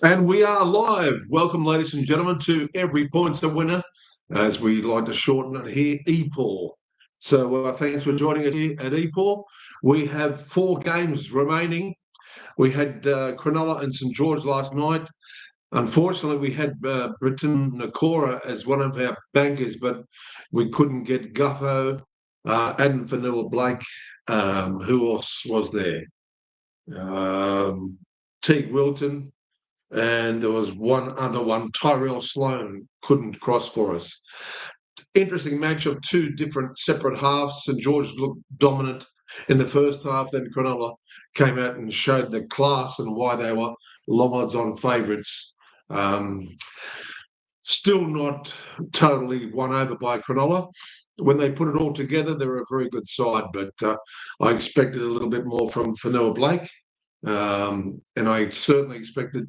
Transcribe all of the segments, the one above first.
And we are live. Welcome, ladies and gentlemen, to Every Point's a Winner, as we like to shorten it here, Epaw. So thanks for joining us here at Epaw. We have 4 games remaining. We had Cronulla and St George last night. Unfortunately, we had Britton Nakora as one of our bankers, but we couldn't get Gutho, Adam Vanilla Blake. Who else was there? Teague Wilton. And there was one other one, Tyrell Sloan, couldn't cross for us. Interesting matchup, 2 different separate halves. St George looked dominant in the first half, then Cronulla came out and showed the class and why they were long odds on favourites. Still not totally won over by Cronulla. When they put it all together, they're a very good side, but I expected a little bit more from Fanua Blake, and I certainly expected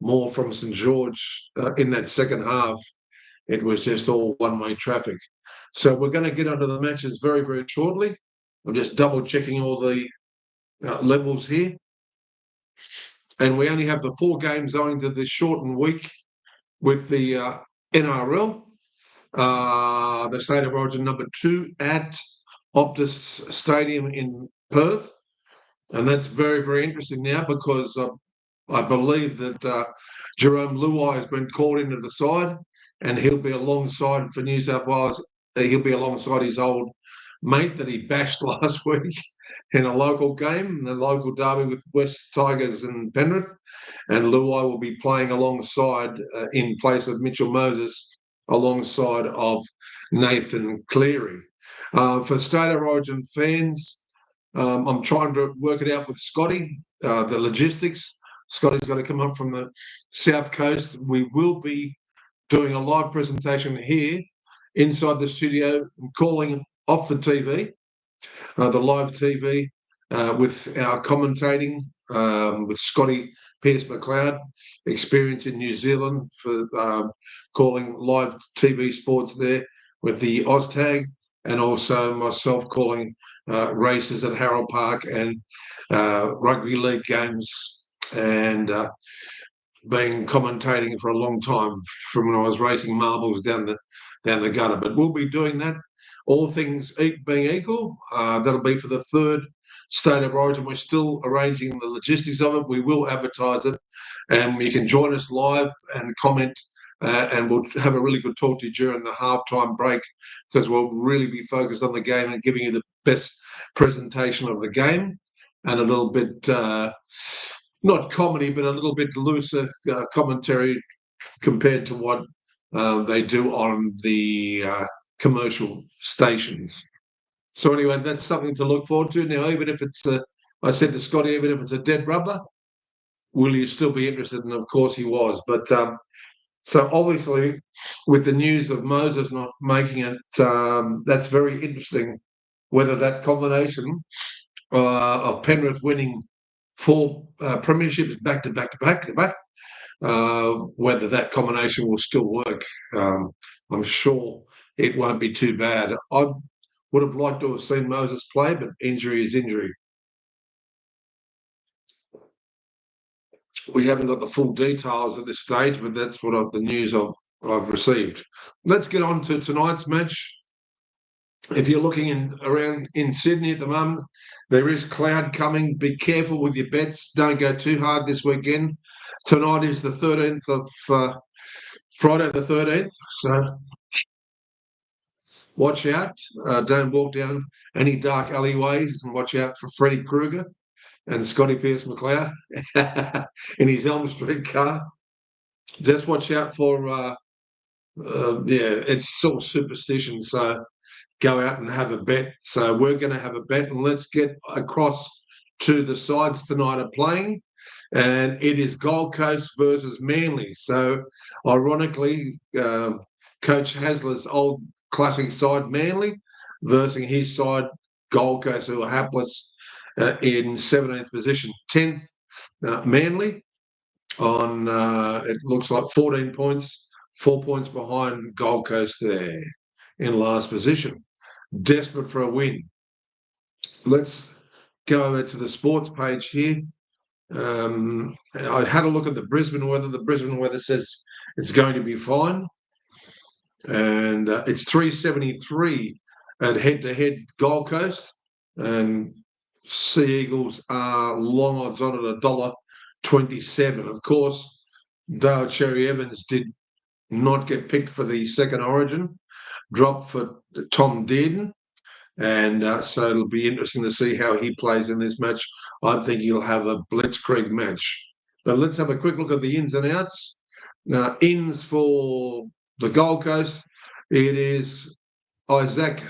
more from St George in that second half. It was just all one-way traffic. So we're going to get onto the matches very, very shortly. I'm just double-checking all the levels here. And we only have the 4 games owing to this shortened week with the NRL. The State of Origin number 2 at Optus Stadium in Perth. And that's very, very interesting now because I believe that Jerome Luai has been called into the side and he'll be alongside for New South Wales. He'll be alongside his old mate that he bashed last week in a local game, the local derby with West Tigers and Penrith. And Luai will be playing alongside in place of Mitchell Moses alongside of Nathan Cleary. For State of Origin fans, I'm trying to work it out with Scotty, the logistics. Scotty's got to come up from the south coast. We will be doing a live presentation here inside the studio, calling off the TV, the live TV, with our commentating with Scotty Pearce-McLeod, experience in New Zealand for calling live TV sports there with the OzTag, and also myself calling races at Harold Park and rugby league games, and been commentating for a long time from when I was racing marbles down the gutter. But we'll be doing that, all things being equal. That'll be for the 3rd State of Origin. We're still arranging the logistics of it. We will advertise it, and you can join us live and comment, and we'll have a really good talk to you during the halftime break, because we'll really be focused on the game and giving you the best presentation of the game, and a little bit not comedy, but a little bit looser commentary compared to what they do on the commercial stations. So anyway, that's something to look forward to. Now, even if it's, I said to Scotty, even if it's a dead rubber, will you still be interested? And of course he was. But so obviously, with the news of Moses not making it, that's very interesting. Whether that combination of Penrith winning 4 premierships back to back, whether that combination will still work. I'm sure it won't be too bad. I would have liked to have seen Moses play, but injury is injury. We haven't got the full details at this stage, but that's what the news I've received. Let's get on to tonight's match. If you're looking around in Sydney at the moment, there is cloud coming. Be careful with your bets. Don't go too hard this weekend. Tonight is the 13th of Friday the 13th. So watch out. Don't walk down any dark alleyways, and watch out for Freddy Krueger and Scotty Pearce-McLeod in his Elm Street car. Just watch out for, it's sort of superstition. So go out and have a bet. So we're going to have a bet, and let's get across to the sides tonight are playing, and it is Gold Coast versus Manly. So ironically, Coach Hasler's old classic side, Manly, versus his side, Gold Coast, who are hapless in 17th position. 10th, Manly on, it looks like 14 points, 4 points behind Gold Coast there in last position. Desperate for a win. Let's go over to the sports page here I had a look at the Brisbane weather. The Brisbane weather says it's going to be fine. And it's 373 at head-to-head Gold Coast. And Sea Eagles are long odds on at $1.27. Of course, Dale Cherry Evans did not get picked for the second origin, dropped for Tom Dearden. And so it'll be interesting to see how he plays in this match. I think he'll have a blitzkrieg match. But let's have a quick look at the ins and outs. Ins for the Gold Coast, it is Isaac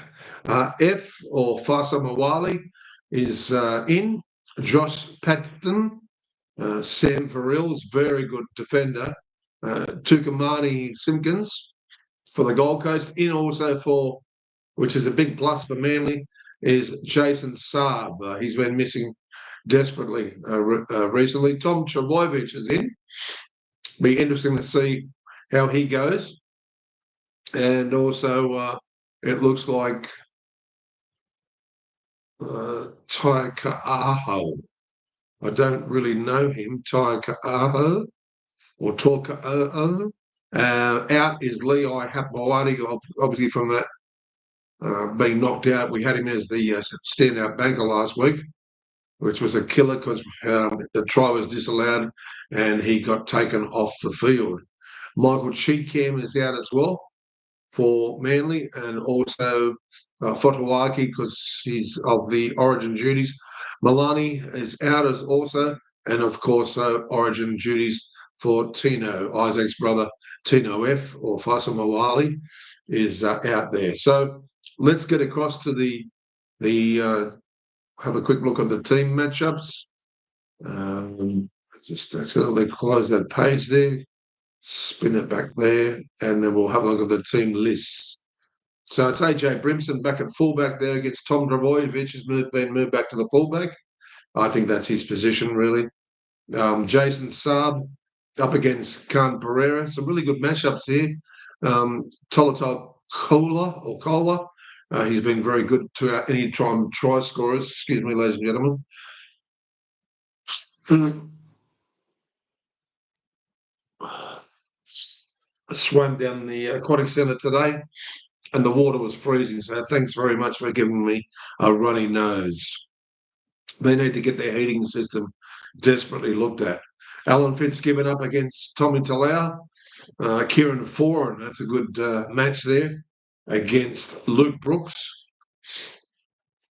F. or Fasa Mawali is in. Josh Paxton, Sam Farrell's very good defender. Tukamani Simpkins for the Gold Coast. In also for, which is a big plus for Manly, is Jason Saab. He's been missing desperately recently. Tom Trbojevic is in. Be interesting to see how he goes. And also, it looks like Taika'aho. I don't really know him. Taika'aho or Torka'aho. Out is Lehi Hapmawadi, obviously from that being knocked out. We had him as the standout banker last week, which was a killer because the try was disallowed and he got taken off the field. Michael Cheekham is out as well for Manly, and also Fotuaki because he's of the origin duties. Milani is out as also, and of course origin duties for Tino, Isaac's brother, Tino F. or Fasa Mawali is out there. So let's get across to the have a quick look at the team matchups. Just accidentally close that page there. Spin it back there, and then we'll have a look at the team lists. So it's AJ Brimson back at fullback there against Tom Trbojevic has been moved back to the fullback. I think that's his position, really. Jason Saab up against Khan Pereira. Some really good matchups here. Tolotol Kola, he's been very good to our any-time try scorers. Excuse me, ladies and gentlemen. I swam down the aquatic centre today and the water was freezing. So thanks very much for giving me a runny nose. They need to get their heating system desperately looked at. Alan Fitzgibbon up against Tommy Talau. Kieran Foran, that's a good match there, against Luke Brooks.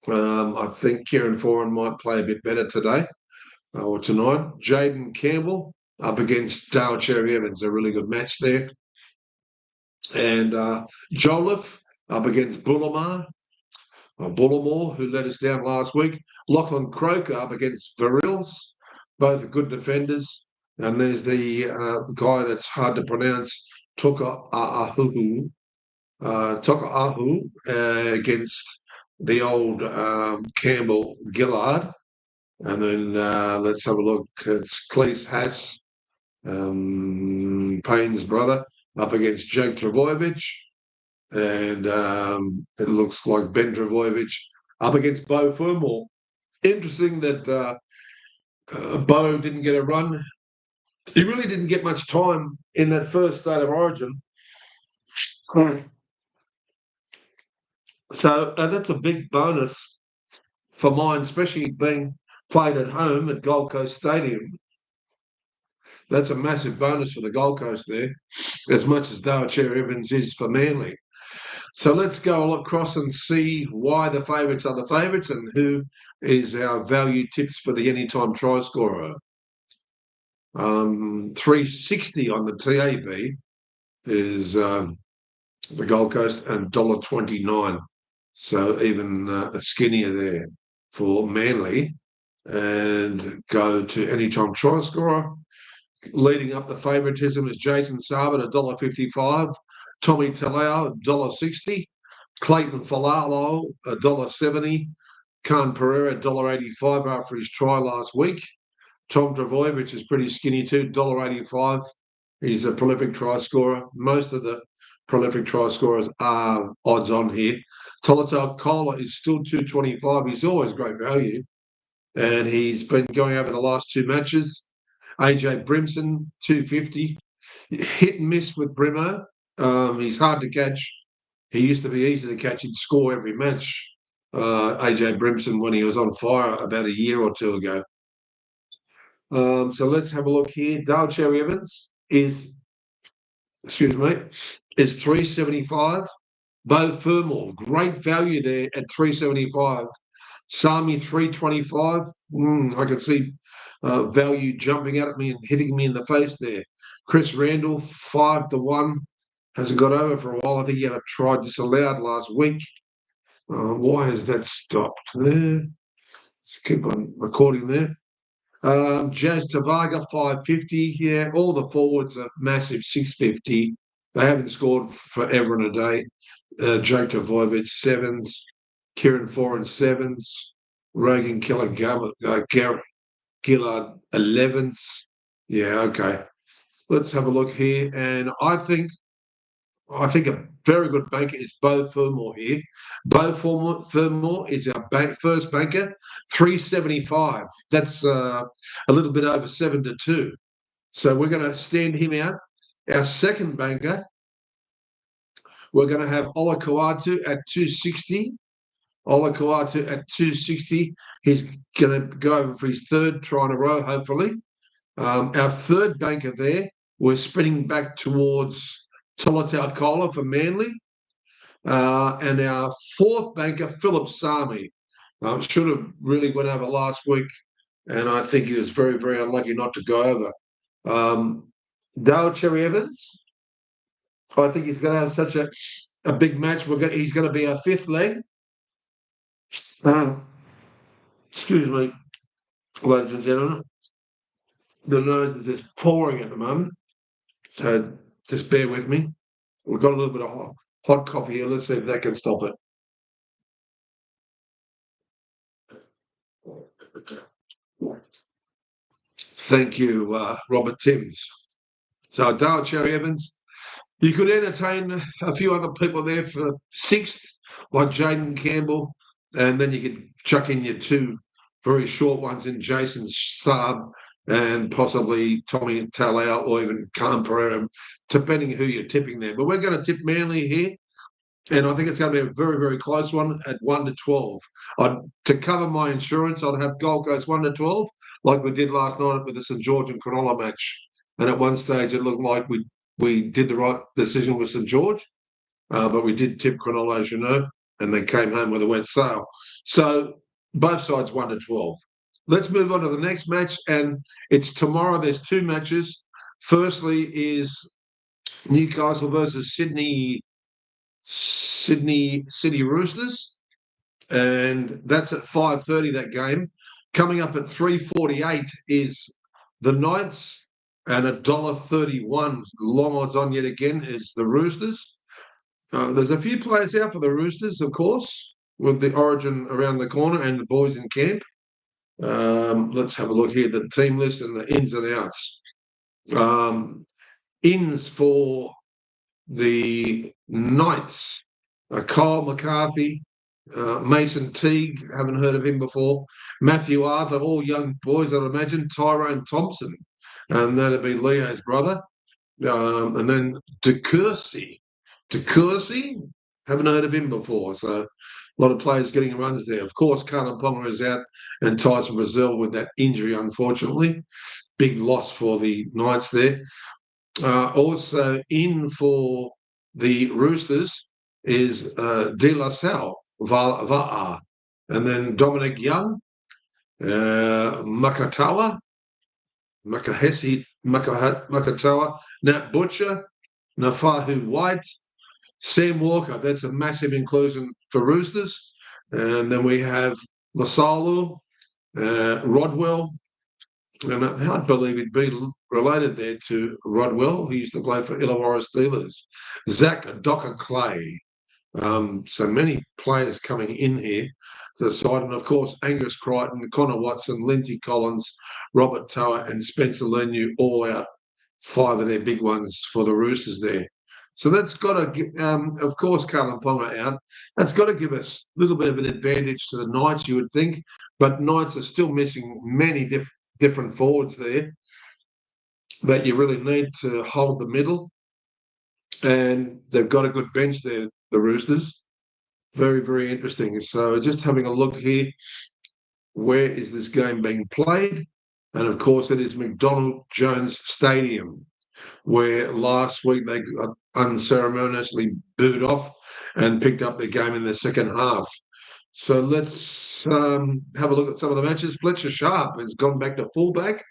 I think Kieran Foran might play a bit better today or tonight. Jaden Campbell up against Dale Cherry Evans, a really good match there. And Jolliffe up against Bullimore, who let us down last week. Lachlan Croker up against Verrills, both good defenders. And there's the guy that's hard to pronounce, Toka'ahu, against the old Campbell Gillard. And then let's have a look. It's Cleese Haas, Payne's brother, up against Jake Trbojevic. And it looks like Ben Trbojevic up against Beau Fermor. Interesting that Beau didn't get a run. He really didn't get much time in that first state of origin. So that's a big bonus for mine, especially being played at home at Gold Coast Stadium. That's a massive bonus for the Gold Coast there, as much as Dale Cherry Evans is for Manly. So let's go across and see why the favourites are the favourites and who is our value tips for the anytime try scorer. 360 on the TAB is the Gold Coast and $1.29. So even skinnier there for Manly. And go to anytime try scorer. Leading up the favouritism is Jason Saab at $1.55. Tommy Talau, $1.60. Clayton Falalo, $1.70. Khan Pereira, $1.85 after his try last week. Tom Trbojevic is pretty skinny too, $1.85. He's a prolific try scorer. Most of the prolific try scorers are odds on here. Tolotol Kola is still $2.25. He's always great value. and he's been going over the last two matches. AJ Brimson, 250. Hit and miss with Brimo. He's hard to catch. He used to be easy to catch. He'd score every match, AJ Brimson, when he was on fire about a year or two ago. So let's have a look here. Dale Cherry Evans is, excuse me, is 375. Bo Fermor, great value there at 375. Sami 325. I can see value jumping out at me and hitting me in the face there. Chris Randall 5-1. Hasn't got over for a while. I think he had a try disallowed last week. Why has that stopped there? Let's keep on recording there. Jazz Tavaga 550. Yeah, all the forwards are massive 650. They haven't scored forever and a day. Jake Tavoyevich 7s, Kieran Foran 7s, Reagan Gillard 11s. Yeah, okay. Let's have a look here. And I think a very good banker is Bo Fermor here. Bo Fermor is our first banker, 375. That's a little bit over 7-2. So we're going to stand him out. Our second banker, we're going to have Ola Kawatu at 260. Ola Kawatu at 260. He's going to go over for his third try in a row, hopefully. Our third banker there, we're spinning back towards Tolotau Kola for Manly. And our fourth banker, Philip Sami. Should have really went over last week, and I think he was very, very unlucky not to go over. Dale Cherry Evans, I think he's going to have such a big match. He's going to be our fifth leg. Excuse me, ladies and gentlemen. The nose is just pouring at the moment, so just bear with me. We've got a little bit of hot coffee here. Let's see if that can stop it. Thank you, Robert Timms. So Dale Cherry Evans, you could entertain a few other people there for sixth, like Jaden Campbell, and then you could chuck in your two very short ones in Jason Saab and possibly Tommy Talau or even Khan Pereira, depending who you're tipping there. But we're going to tip Manly here, and I think it's going to be a very, very close one at 1-12. To cover my insurance, I'd have Gold Coast 1-12, like we did last night with the St George and Cronulla match. And at one stage, it looked like we did the right decision with St George, but we did tip Cronulla, as you know, and they came home with a wet sail. So both sides 1-12. Let's move on to the next match, and it's tomorrow. There's two matches. Firstly is Newcastle versus Sydney Roosters, and that's at 5:30, that game. Coming up at 3:48 is the Knights, and $1.31 long odds on yet again is the Roosters. There's a few players out for the Roosters, of course, with the Origin around the corner and the boys in camp. Let's have a look here, the team list and the ins and outs. Ins for the Knights, Kyle McCarthy, Mason Teague, haven't heard of him before, Matthew Arthur, all young boys, I'd imagine, Tyrone Thompson, and that'd be Leo's brother, and then DeCourcy, haven't heard of him before, so a lot of players getting runs there. Of course, Carlin Ponga is out, and Tyson Brazil with that injury, unfortunately. Big loss for the Knights there. Also in for the Roosters is De La Salle, Va'a, and then Dominic Young, Makatoa, Nat Butcher, Nafahu White, Sam Walker. That's a massive inclusion for Roosters. And then we have Lasalu, Rodwell, and I can't believe he'd be related there to Rodwell, who used to play for Illawarra Steelers. Zach Docker Clay. So many players coming in here to the side. And, of course, Angus Crichton, Connor Watson, Lindsay Collins, Robert Toa and Spencer Lenu all out. 5 of their big ones for the Roosters there. So that's got to, of course, Carlin Ponga out. That's got to give us a little bit of an advantage to the Knights, you would think. But Knights are still missing many different forwards there that you really need to hold the middle. And they've got a good bench there, the Roosters. Very, very interesting. So just having a look here, where is this game being played? And of course, it is McDonald Jones Stadium, where last week they got unceremoniously booed off and picked up their game in the second half. So let's have a look at some of the matches. Fletcher Sharp has gone back to fullback,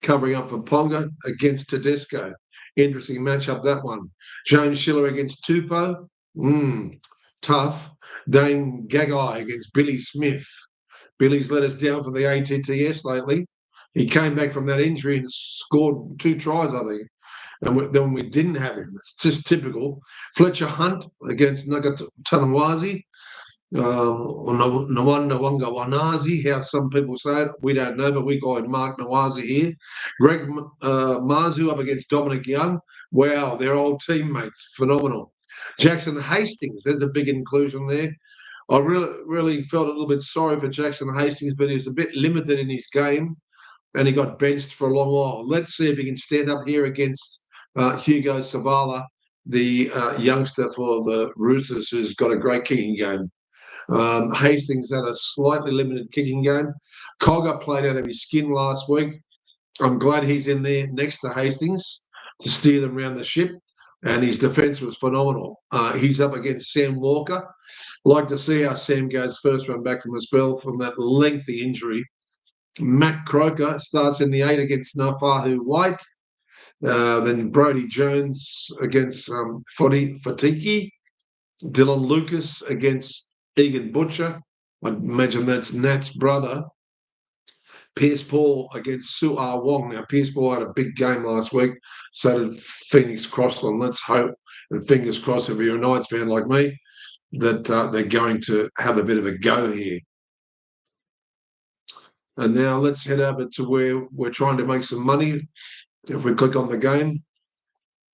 covering up for Ponga against Tedesco. Interesting matchup, that one. James Schiller against Tupou. Tough. Dane Gagai against Billy Smith. Billy's let us down for the ATTS lately. He came back from that injury and scored 2 tries, I think. And then we didn't have him. It's just typical. Fletcher Hunt against Nagatawazi. Nawanda Wanga Wanazi, how some people say it. We don't know, but we call him Mark Nawazi here. Greg Marzu up against Dominic Young. Wow, they're old teammates. Phenomenal. Jackson Hastings, there's a big inclusion there. I really felt a little bit sorry for Jackson Hastings, but he was a bit limited in his game and he got benched for a long while. Let's see if he can stand up here against Hugo Savala, the youngster for the Roosters, who's got a great kicking game. Hastings had a slightly limited kicking game. Cogger played out of his skin last week. I'm glad he's in there next to Hastings to steer them around the ship, and his defence was phenomenal. He's up against Sam Walker. Like to see how Sam goes first run back from a spell from that lengthy injury. Matt Croker starts in the 8 against Nafahu White. Then Brodie Jones against Fatiki. Dylan Lucas against Egan Butcher. I imagine that's Nat's brother. Pierce Paul against Su Ah Wong. Now, Pierce Paul had a big game last week. So did Phoenix Crossland. Let's hope, and fingers crossed if you're a Knights fan like me, that they're going to have a bit of a go here. And now let's head over to where we're trying to make some money. If we click on the game,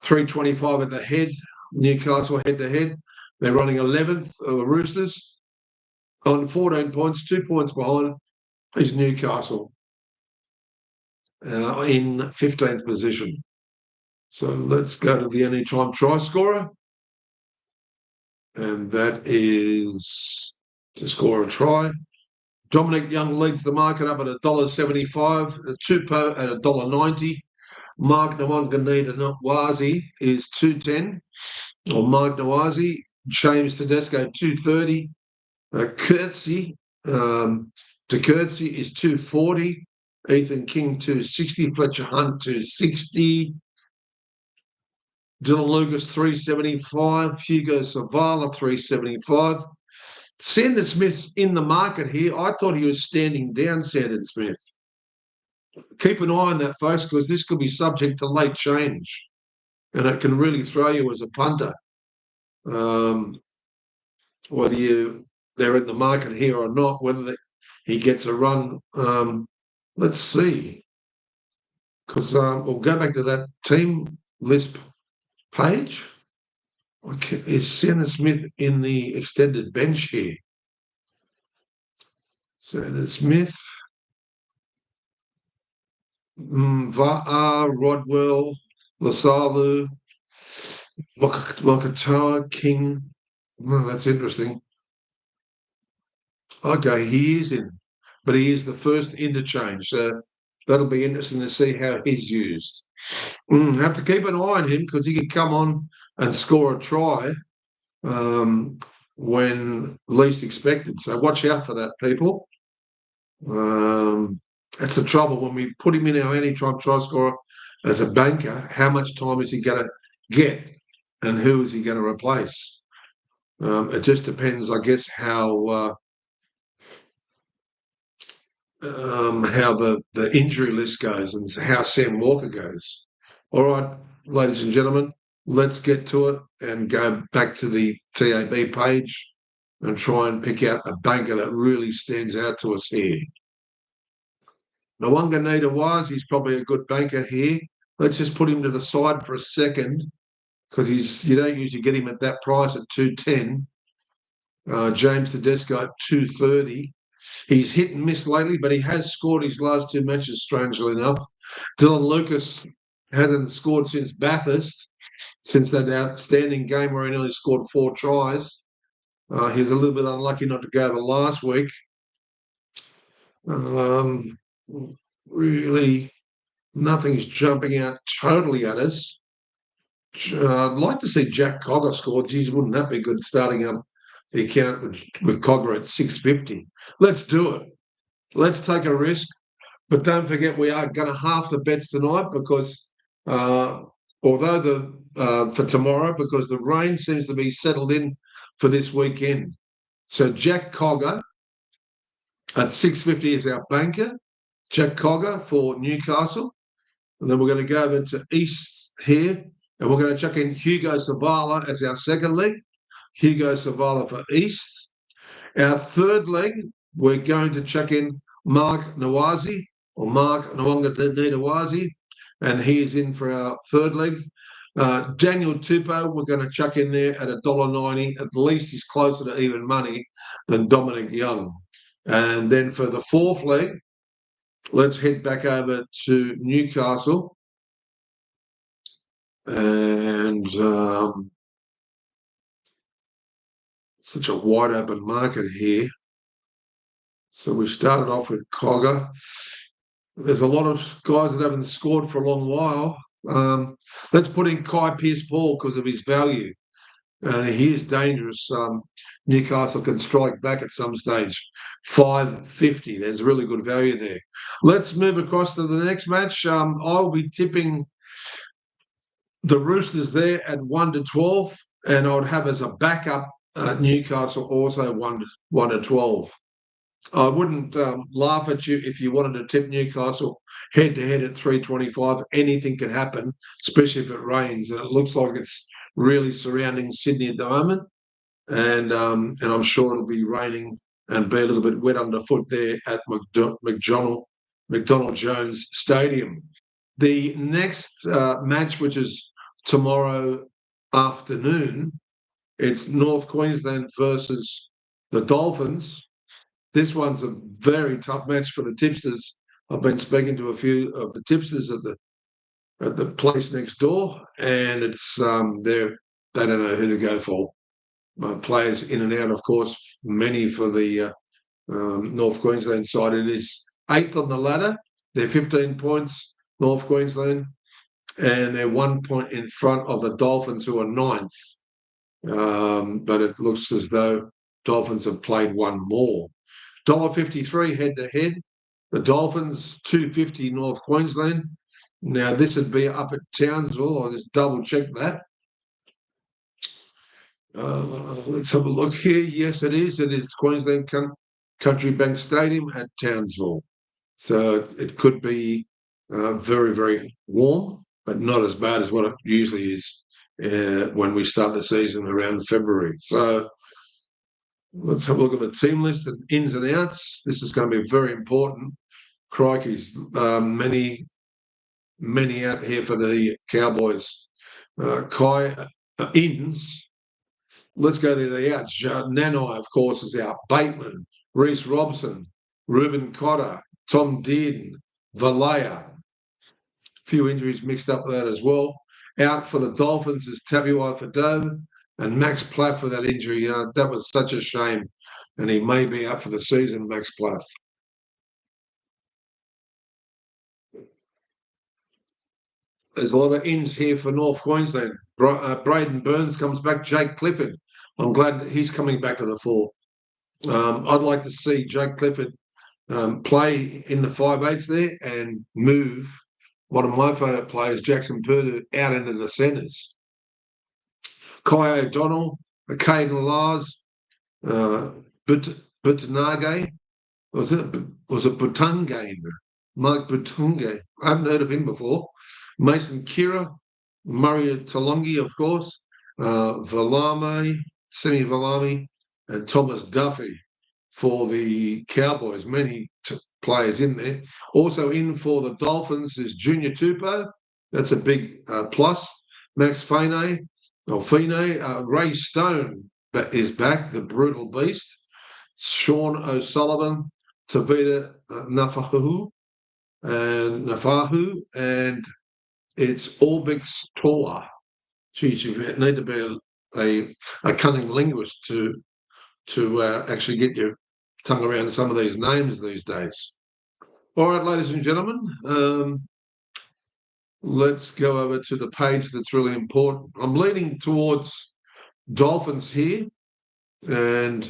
325 at the head, Newcastle head-to-head. They're running 11th, the Roosters, on 14 points, 2 points behind is Newcastle in 15th position. So let's go to the anytime try scorer. And that is to score a try. Dominic Young leads the market up at $1.75, Tupou at $1.90. Mark Nawanganita Nawazi is $2.10, or Mark Nawazi. James Tedesco $2.30. Curtsey, De Curtsey is $2.40. Ethan King $2.60. Fletcher Hunt $2.60. Dylan Lucas $3.75. Hugo Savala $3.75. Sandon Smith's in the market here. I thought he was standing down, Sandon Smith. Keep an eye on that, folks, because this could be subject to late change, and it can really throw you as a punter. Whether they're in the market here or not, whether he gets a run. Let's see, because we'll go back to that team list page. Okay, is Sandon Smith in the extended bench here? Sandon Smith. Va'a, Rodwell, Lasalu, Lokatoa, King. Oh, that's interesting. Okay, he is in, but he is the first interchange. So that'll be interesting to see how he's used. Have to keep an eye on him because he could come on and score a try when least expected. So watch out for that, people. That's the trouble when we put him in our anytime try scorer as a banker. How much time is he going to get, and who is he going to replace? It just depends, I guess, how the injury list goes and how Sam Walker goes. All right, ladies and gentlemen, let's get to it and go back to the TAB page and try and pick out a banker that really stands out to us here. Nawanganita he's probably a good banker here. Let's just put him to the side for a second because you don't usually get him at that price at 210. James Tedesco at 230. He's hit and missed lately, but he has scored his last 2 matches, strangely enough. Dylan Lucas hasn't scored since Bathurst, since that outstanding game where he only scored 4 tries. He's a little bit unlucky not to go over last week. Really, nothing's jumping out totally at us. I'd like to see Jack Cogger score. Geez, wouldn't that be good starting up the account with Cogger at 650? Let's do it. Let's take a risk. But don't forget, we are going to half the bets tonight because for tomorrow, because the rain seems to be settled in for this weekend. So Jack Cogger at 650 is our banker. Jack Cogger for Newcastle. And then we're going to go over to East here. And we're going to chuck in Hugo Savala as our second leg. Hugo Savala for East. Our third leg, we're going to chuck in Mark Nawazi, or Mark Nawazi, and he is in for our third leg. Daniel Tupou, we're going to chuck in there at $1.90. At least he's closer to even money than Dominic Young. And then for the fourth leg, let's head back over to Newcastle. And such a wide open market here. So we started off with Cogger. There's a lot of guys that haven't scored for a long while. Let's put in Kai Pearce-Paul because of his value. He is dangerous. Newcastle can strike back at some stage. 550. There's really good value there. Let's move across to the next match. I'll be tipping the Roosters there at 1-12, and I would have as a backup Newcastle also 1-12. I wouldn't laugh at you if you wanted to tip Newcastle head-to-head at 325. Anything can happen, especially if it rains. And it looks like it's really surrounding Sydney at the moment. And I'm sure it'll be raining and be a little bit wet underfoot there at McDonald Jones Stadium. The next match, which is tomorrow afternoon, it's North Queensland versus the Dolphins. This one's a very tough match for the tipsters. I've been speaking to a few of the tipsters at the place next door, and it's they don't know who to go for. Players in and out, of course, many for the North Queensland side. It is 8th on the ladder. They're 15 points, North Queensland, and they're 1 point in front of the Dolphins, who are 9th. But it looks as though Dolphins have played one more. $1.53 head-to-head. The Dolphins, $2.50 North Queensland. Now, this would be up at Townsville. I'll just double-check that. Let's have a look here. Yes, it is. It is Queensland Country Bank Stadium at Townsville. So it could be very, very warm, but not as bad as what it usually is when we start the season around February. So let's have a look at the team list and ins and outs. This is going to be very important. Crikey's many out here for the Cowboys. Ins. Let's go to the outs. Nanai, of course, is out. Bateman, Reece Robson, Ruben Cotter, Tom Dearden, Valea. A few injuries mixed up with that as well. Out for the Dolphins is Tabuai Fado and Max Plath for that injury. That was such a shame. And he may be out for the season, Max Plath. There's a lot of ins here for North Queensland. Braden Burns comes back. Jake Clifford. I'm glad that he's coming back to the fore. I'd like to see Jake Clifford play in the 5/8s there and move one of my favourite players, Jackson Purdue, out into the centres. Kai O'Donnell, Caden Lars, Butanage. Was it Butunga? Mike Butunga. I haven't heard of him before. Mason Kira, Murray Talongi, of course, Semi Valami, and Thomas Duffy for the Cowboys. Many players in there. Also in for the Dolphins is Junior Tupou. That's a big plus. Max Faine, Alfine, Ray Stone is back, the brutal beast. Sean O'Sullivan, Tavita Nafahu, and it's Orbix Tor. Geez, you need to be a cunning linguist to actually get your tongue around some of these names these days. All right, ladies and gentlemen, let's go over to the page that's really important. I'm leaning towards Dolphins here, and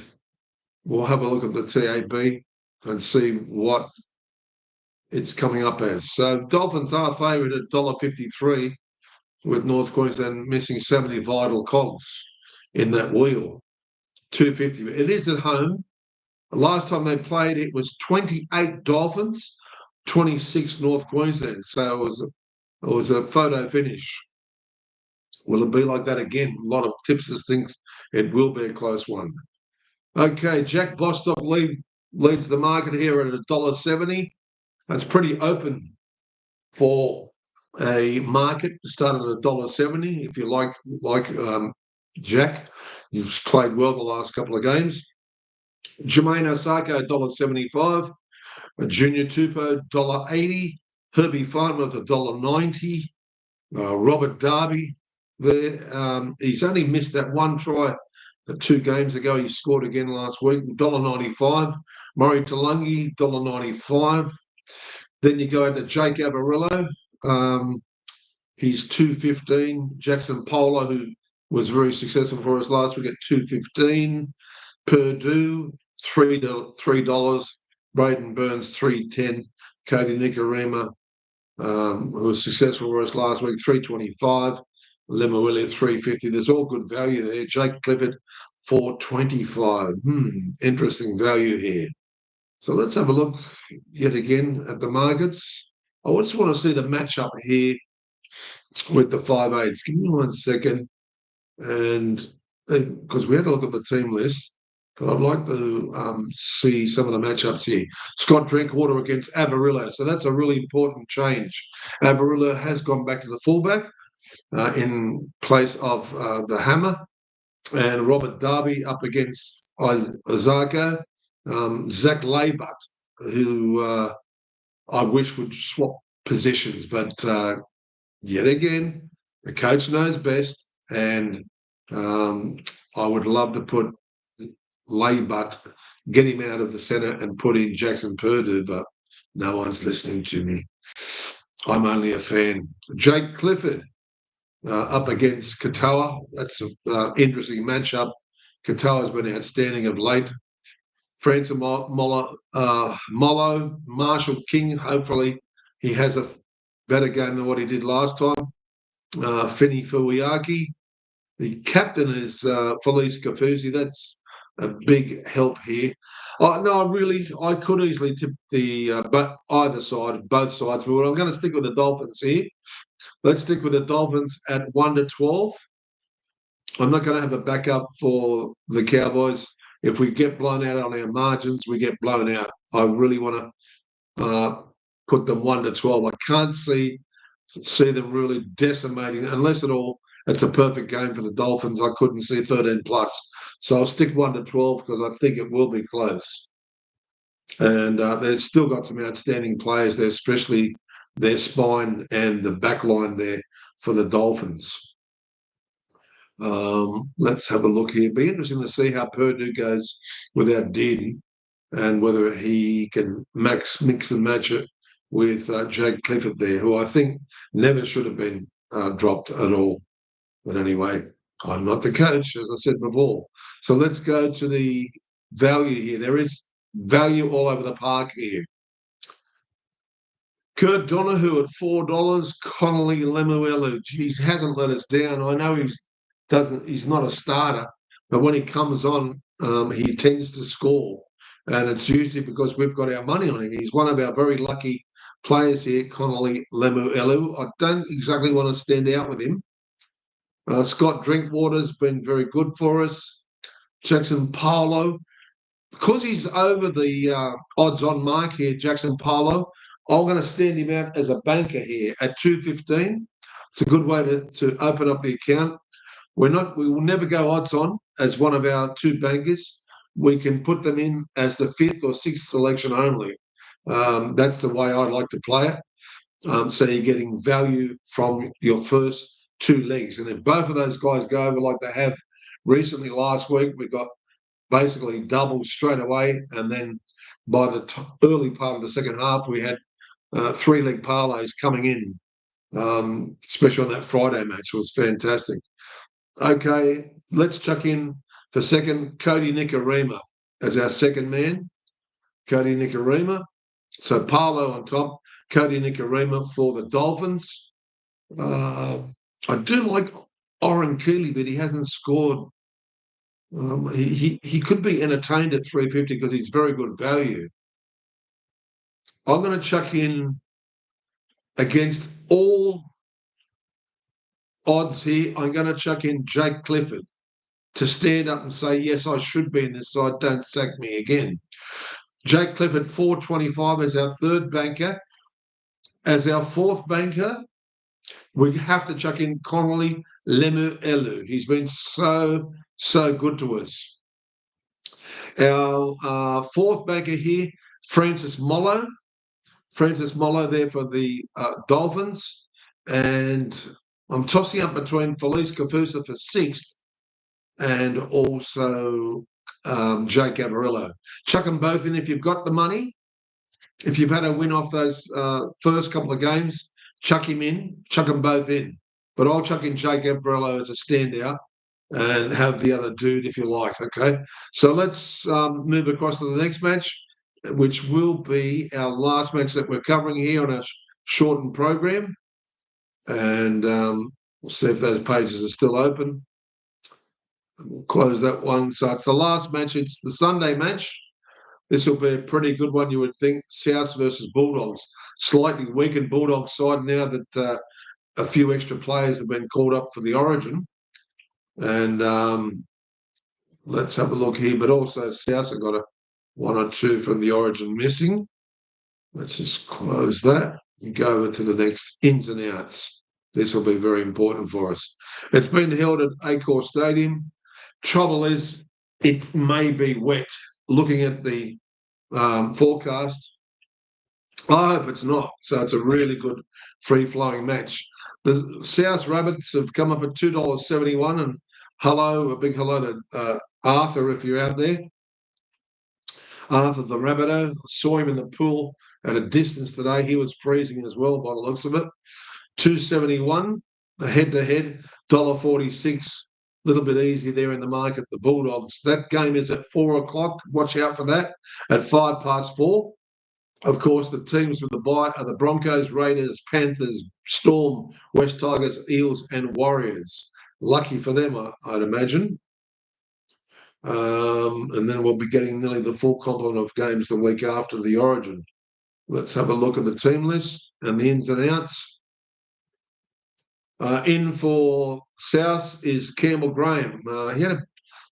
we'll have a look at the TAB and see what it's coming up as. So Dolphins are favoured at $1.53, with North Queensland missing 70 vital cogs in that wheel. 250. It is at home. Last time they played, it was 28 Dolphins, 26 North Queensland. So it was a photo finish. Will it be like that again? A lot of tipsters think it will be a close one. Okay, Jack Bostock leads the market here at $1.70. That's pretty open for a market to start at $1.70. If you like Jack, he's played well the last couple of games. Jermaine Osako, $1.75. Junior Tupou, $1.80. Herbie Farnworth, $1.90. Robert Darby there. He's only missed that one try 2 games ago. He scored again last week, $1.95. Murray Tulungi, $1.95. Then you go into Jake Avarillo. He's $2.15. Jackson Polo, who was very successful for us last week, at $2.15. Purdue, $3. Braden Burns, $3.10. Cody Nicarima, who was successful for us last week, $3.25. Lemuelia, $3.50. There's all good value there. Jake Clifford, $4.25. Interesting value here. So let's have a look yet again at the markets. I just want to see the matchup here with the 5/8. Give me 1 second. And because we had a look at the team list, but I'd like to see some of the matchups here. Scott Drinkwater against Avarillo. So that's a really important change. Avarillo has gone back to the fullback in place of the Hammer. And Robert Darby up against Ozako. Zach Laybut, who I wish would swap positions, but yet again, the coach knows best, and I would love to put Laybut, get him out of the centre and put in Jackson Purdue, but no one's listening to me. I'm only a fan. Jake Clifford up against Katoa. That's an interesting matchup. Katoa's been outstanding of late. Francis Mollo, Marshall King, hopefully he has a better game than what he did last time. Fini Fuiaki. The captain is Felice Kafusi. That's a big help here. I could easily tip but either side, both sides, but I'm going to stick with the Dolphins here. Let's stick with the Dolphins at 1-12. I'm not going to have a backup for the Cowboys. If we get blown out on our margins, we get blown out. I really want to put them 1-12. I can't see them really decimating, unless at all it's a perfect game for the Dolphins. I couldn't see 13+. So I'll stick 1-12 because I think it will be close. And they've still got some outstanding players there, especially their spine and the back line there for the Dolphins. Let's have a look here. Be interesting to see how Purdue goes without Dearden and whether he can mix and match it with Jake Clifford there, who I think never should have been dropped at all. But anyway, I'm not the coach, as I said before. So let's go to the value here. There is value all over the park here. Kurt Donahue at $4. Connolly Lemuelu, geez, hasn't let us down. I know he's not a starter, but when he comes on, he tends to score. And it's usually because we've got our money on him. He's one of our very lucky players here, Connolly Lemuelu. I don't exactly want to stand out with him. Scott Drinkwater's been very good for us. Jackson Paulo, because he's over the odds-on mark here, Jackson Paulo, I'm going to stand him out as a banker here at $2.15. It's a good way to open up the account. We will never go odds on as one of our two bankers. We can put them in as the fifth or sixth selection only. That's the way I'd like to play it. So you're getting value from your first two legs. And if both of those guys go over like they have recently last week, we got basically double straight away. And then by the early part of the second half, we had three-leg parlays coming in, especially on that Friday match. It was fantastic. Okay, let's chuck in for second Cody Nicarima as our second man. Cody Nicarima. So Parlo on top, Cody Nicarima for the Dolphins. I do like Oren Keeley, but he hasn't scored. He could be entertained at 350 because he's very good value. I'm going to chuck in against all odds here. I'm going to chuck in Jake Clifford to stand up and say, yes, I should be in this side. Don't sack me again. Jake Clifford, 425 as our third banker. As our fourth banker, we have to chuck in Connolly Lemuelu. He's been so good to us. Our fourth banker here, Francis Mollo. Francis Mollo there for the Dolphins. And I'm tossing up between Felice Kafusa for sixth and also Jake Avarillo. Chuck them both in if you've got the money. If you've had a win off those first couple of games, chuck him in, chuck them both in. But I'll chuck in Jake Avarillo as a standout and have the other dude if you like, okay? So let's move across to the next match, which will be our last match that we're covering here on a shortened program. And we'll see if those pages are still open. We'll close that one. So it's the last match. It's the Sunday match. This will be a pretty good one, you would think. South versus Bulldogs. Slightly weakened Bulldogs side now that a few extra players have been called up for the Origin. And let's have a look here. But also South have got one or two from the Origin missing. Let's just close that and go over to the next ins and outs. This will be very important for us. It's been held at Epaw Stadium. Trouble is, it may be wet. Looking at the forecast, I hope it's not. So it's a really good free-flowing match. The South Rabbits have come up at $2.71, and a big hello to Arthur if you're out there. Arthur the Rabbito, saw him in the pool at a distance today. He was freezing as well by the looks of it. 271, head-to-head, $1.46. A little bit easy there in the market, the Bulldogs. That game is at 4 o'clock. Watch out for that. At 4:05. Of course, the teams with the bye are the Broncos, Raiders, Panthers, Storm, West Tigers, Eels, and Warriors. Lucky for them, I'd imagine. And then we'll be getting nearly the full complement of games the week after the Origin. Let's have a look at the team list and the ins and outs. In for South is Campbell Graham. He had a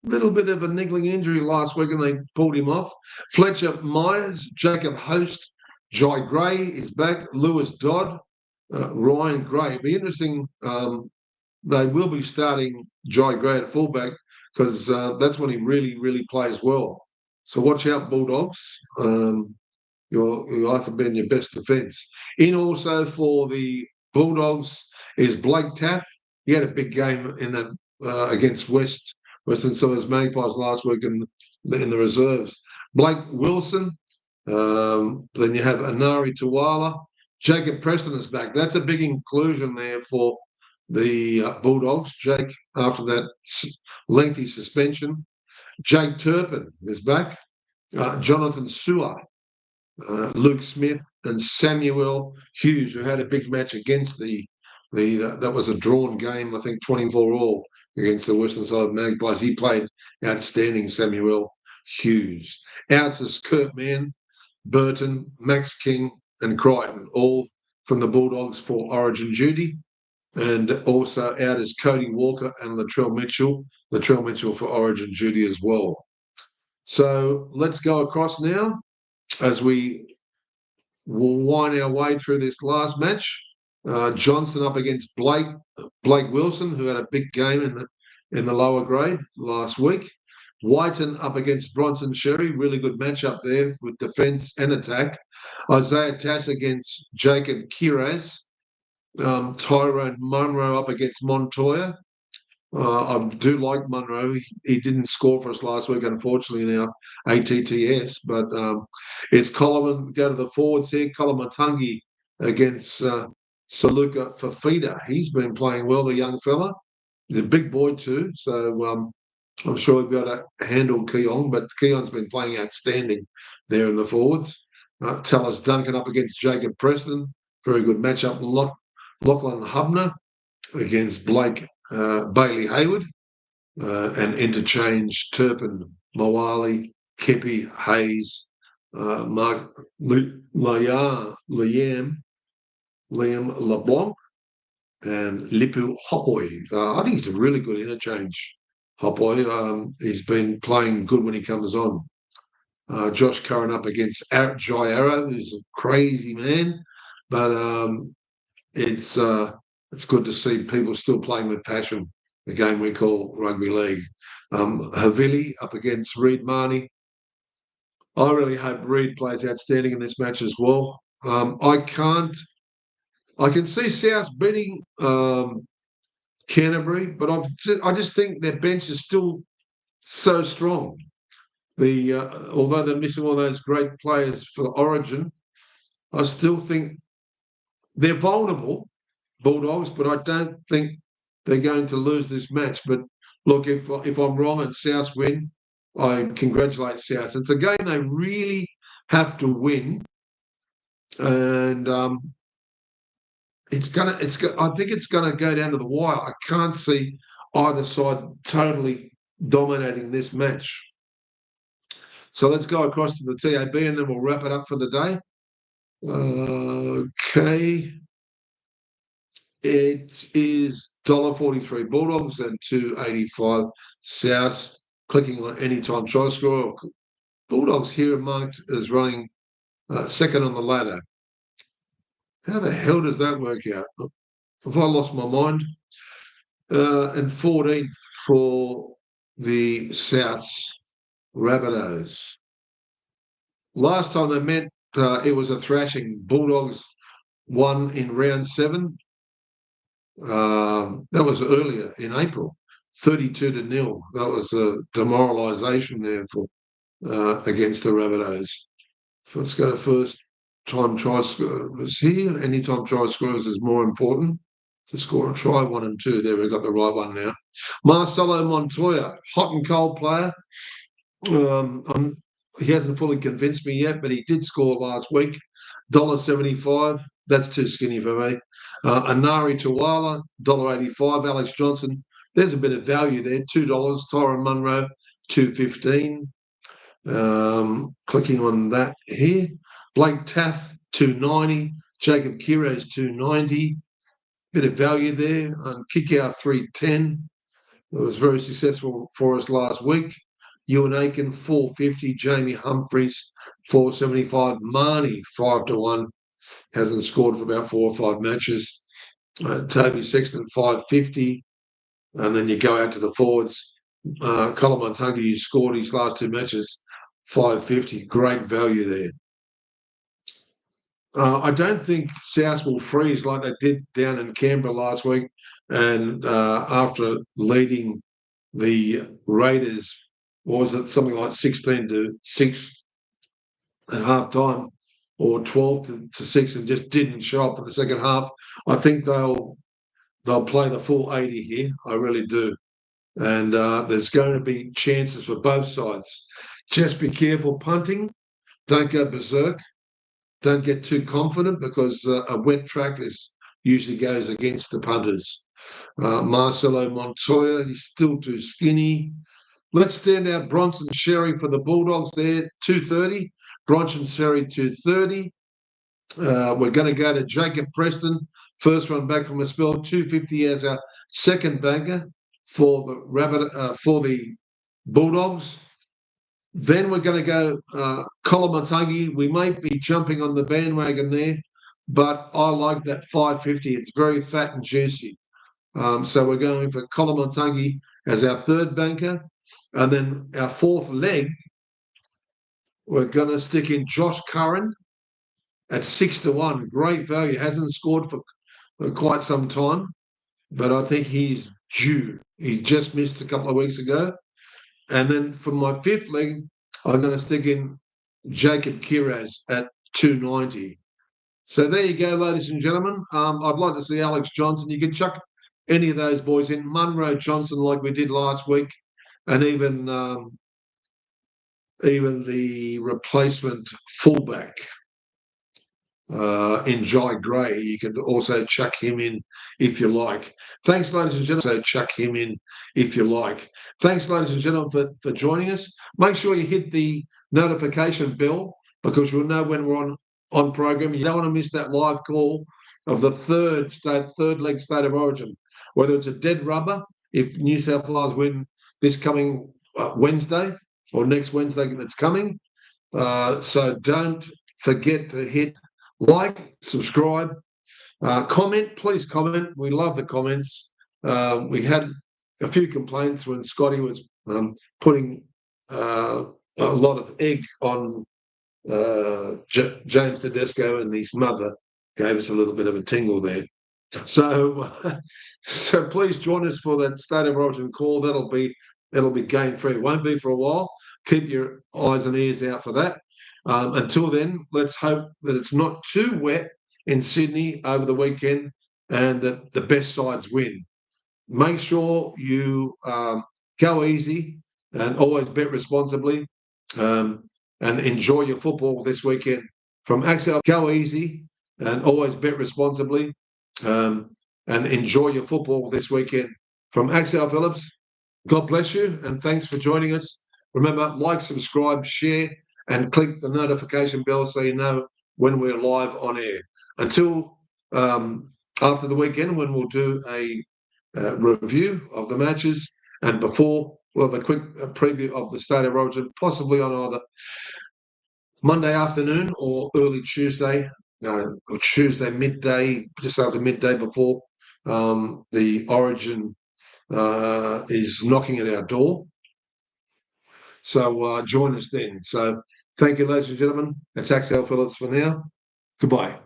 little bit of a niggling injury last week and they pulled him off. Fletcher Myers, Jacob Host, Jai Gray is back, Lewis Dodd, Ryan Gray. It'll be interesting. They will be starting Jai Gray at fullback because that's when he really plays well. So watch out, Bulldogs. You'll have to be in your best defence. In also for the Bulldogs is Blake Taff. He had a big game in that against Western Suburbs Magpies last week in the reserves. Blake Wilson. Then you have Anari Tuwala. Jacob Preston is back. That's a big inclusion there for the Bulldogs. Jake, after that lengthy suspension. Jake Turpin is back. Jonathan Sewer. Luke Smith and Samuel Hughes, who had a big match against that was a drawn game, I think 24-all against the Western Side Magpies. He played outstanding, Samuel Hughes. Outs is Kurt Mann, Burton, Max King and Crichton, all from the Bulldogs for Origin duty. And also out is Cody Walker and Latrell Mitchell for Origin duty as well. So let's go across now as we wind our way through this last match. Johnson up against Blake Wilson, who had a big game in the lower grade last week. Whiten up against Bronson Sherry, really good matchup there with defence and attack. Isaiah Tass against Jacob Kiraz. Tyrone Munro up against Montoya. I do like Munro. He didn't score for us last week, unfortunately, in our ATTS. But it's Colin, go to the forwards here. Kolomatangi against Saluka Fafita. He's been playing well, the young fella. He's a big boy too. So I'm sure we've got to handle Keon. But Keon's been playing outstanding there in the forwards. Tallis Duncan up against Jacob Preston. Very good matchup. Lachlan Hubner against Blake Bailey Hayward, and interchange Turpin, Moali, Kepi, Hayes, Mark Liam LeBlanc, and Lipu Hopoi. I think he's a really good interchange, Hopoi. He's been playing good when he comes on. Josh Curran up against Jai Arrow, who's a crazy man, but it's good to see people still playing with passion, the game we call rugby league. Havili up against Reed Marnie. I really hope Reed plays outstanding in this match as well. I can see South beating Canterbury, but I just think their bench is still so strong. Although they're missing all those great players for the Origin, I still think they're vulnerable, Bulldogs, but I don't think they're going to lose this match. But look, if I'm wrong and South win, I congratulate South. It's a game they really have to win, and I think it's gonna go down to the wire. I can't see either side totally dominating this match. So let's go across to the TAB and then we'll wrap it up for the day. Okay. It is $1.43 Bulldogs and $2.85 South. Clicking on anytime try score. Bulldogs here are marked as running second on the ladder. How the hell does that work out? Have I lost my mind? And 14th for the South Rabbitohs. Last time they met, it was a thrashing. Bulldogs won in round 7. That was earlier in April, 32-0. That was a demoralisation there for against the Rabbitohs. Let's go to first time try scorers here. Anytime try scorers is more important to score a try. 1 and 2. There, we've got the right one now. Marcelo Montoya, hot and cold player. He hasn't fully convinced me yet, but he did score last week. $1.75. That's too skinny for me. Anari Tuwala, $1.85. Alex Johnson, there's a bit of value there. $2. Tyron Munro, $2.15. Clicking on that here. Blake Taff, $2.90. Jacob Kiros, $2.90. Bit of value there. Kick out $3.10. It was very successful for us last week. Ewan Aiken, $4.50. Jamie Humphries, $4.75. Marnie, 5-1. Hasn't scored for about 4 or 5 matches. Toby Sexton, $5.50. And then you go out to the forwards. Colin Montangi, who scored his last 2 matches, $5.50. Great value there. I don't think South will freeze like they did down in Canberra last week. And after leading the Raiders, was it something like 16-6 at half time, or 12-6, and just didn't show up for the second half? I think they'll play the full 80 here. I really do. And there's going to be chances for both sides. Just be careful punting. Don't go berserk. Don't get too confident, because a wet track usually goes against the punters. Marcelo Montoya, he's still too skinny. Let's stand out Bronson Sherry for the Bulldogs there, $2.30. Bronson Sherry, $2.30. We're going to go to Jacob Preston, first run back from a spell, $2.50 as our second banker for the Bulldogs. Then we're going to go Kolomatangi. We might be jumping on the bandwagon there, but I like that $5.50. It's very fat and juicy. So we're going for Colin Montangi as our third banker. And then our fourth leg, we're going to stick in Josh Curran at 6-1. Great value. Hasn't scored for quite some time, but I think he's due. He just missed a couple of weeks ago. And then for my fifth leg, I'm going to stick in Jacob Kiraz at 290. So there you go, ladies and gentlemen. I'd like to see Alex Johnson. You can chuck any of those boys in. Munro Johnson, like we did last week, and even the replacement fullback in Jai Gray. You can also chuck him in if you like. Thanks, ladies and gentlemen. So chuck him in if you like. Thanks, ladies and gentlemen, for joining us. Make sure you hit the notification bell because you'll know when we're on program. You don't want to miss that live call of the third leg state of origin, whether it's a dead rubber if New South Wales win this coming Wednesday or next Wednesday that's coming. So don't forget to hit like, subscribe, comment. Please comment. We love the comments. We had a few complaints when Scotty was putting a lot of egg on James Tedesco, and his mother gave us a little bit of a tingle there. So please join us for that State of Origin call. That'll be game free. It won't be for a while. Keep your eyes and ears out for that. Until then, let's hope that it's not too wet in Sydney over the weekend and that the best sides win. Make sure you go easy and always bet responsibly and enjoy your football this weekend. From Axel, go easy and always bet responsibly and enjoy your football this weekend. From Axel Phillips, God bless you and thanks for joining us. Remember, like, subscribe, share, and click the notification bell so you know when we're live on air. Until after the weekend, when we'll do a review of the matches, and before we'll have a quick preview of the State of Origin, possibly on either Monday afternoon or early Tuesday, or Tuesday midday, just after midday before the Origin is knocking at our door. So join us then. So thank you, ladies and gentlemen. That's Axel Phillips for now. Goodbye.